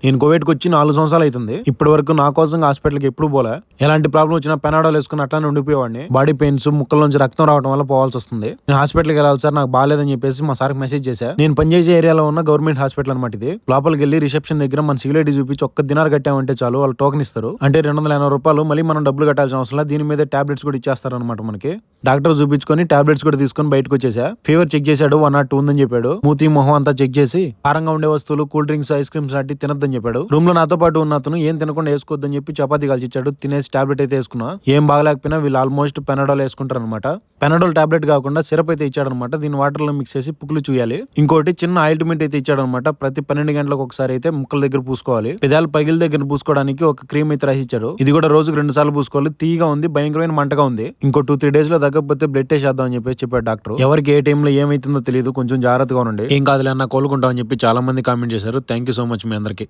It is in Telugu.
నేను కోవిడ్కి వచ్చి 4 సంవత్సరాలు అవుతుంది. ఇప్పటి వరకు నా కోసం హాస్పిటల్కి ఎప్పుడు పోలే. ఎలాంటి ప్రాబ్లం వచ్చినా పెనాడోల్ వేసుకుని అట్లానే ఉండిపోయేవాడిని. బాడీ పెయిన్స్, ముక్కల నుంచి రక్తం రావడం వల్ల పోవాల్సి వస్తుంది. నేను హాస్పిటల్కి వెళ్ళాలి సార్, నాకు బాగాలేదని చెప్పేసి మా సార్కి మెసేజ్ చేశా. నేను పనిచేసే ఏరియాలో ఉన్న గవర్నమెంట్ హాస్పిటల్ అనమాట ఇది. లోపలికి వెళ్ళి రిసెప్షన్ దగ్గర మన సిగ్నల్ చూపించి ఒక్క దినార్ కట్టామంటే చాలు, వాళ్ళు టోకెన్ ఇస్తారు. అంటే 280 రూపాయలు. మళ్ళీ మనం డబ్బులు కట్టాల్సిన అవసరం లేదు. దీని మీద టాబ్లెట్స్ కూడా ఇచ్చేస్తారు అనమాట మనకి. డాక్టర్ చూపించుకొని టాబ్లెట్స్ కూడా తీసుకొని బయటకు వచ్చేసా. ఫీవర్ చెక్ చేశాడు, 102 ఉందని చెప్పాడు. మూతి మొహం అంతా చెక్ చేసి కారంగా ఉండే వస్తువులు, కూల్ డ్రింక్స్, ఐస్ క్రీమ్స్ లాంటి తినొద్దని చెప్పాడు. రూమ్ లో నాతో పాటు ఉన్న అతను ఏం తినకుండా వేసుకోవద్దని చెప్పి చపాతీ కలిసి ఇచ్చాడు. తినేసి టాబ్లెట్ అయితే వేసుకున్నా. ఏం బాగలేకపోయినా వీళ్ళు ఆల్మోస్ట్ పెనాడోల్ వేసుకుంటారు అనమాట. పెనాడోల్ టాబ్లెట్ కాకుండా సిరప్ అయితే ఇచ్చాడనమాట. దీన్ని వాటర్ లో మిక్స్ చేసి పుక్కులు చూయాలి. ఇంకోటి చిన్న ఆయింట్మెంట్ అయితే ఇచ్చాడనమాట. ప్రతి 12 గంటలకు ఒకసారి అయితే ముక్కల దగ్గర పూసుకోవాలి. పెదాల పగిల దగ్గర పూసుకోవడానికి ఒక క్రీమ్ అయితే రాసిచ్చారు. ఇది కూడా రోజుకు 2 సార్లు పూసుకోవాలి. తీగా ఉంది, భయంకరమైన మంటగా ఉంది. ఇంకో 2-3 డేస్ లో తగ్గకపోతే బ్లడ్ టెస్ట్ చేద్దాం అని చెప్పి చెప్పాడు డాక్టర్. ఎవరికి ఏ టైంలో ఏమైతుందో తెలియదు, కొంచెం జాగ్రత్తగా ఉండండి. ఏం కాదులే అన్న, కోలుకుంటాం అని చెప్పి చాలా మంది కామెంట్ చేశారు. థ్యాంక్ యూ సో మచ్ మీ అందరికి.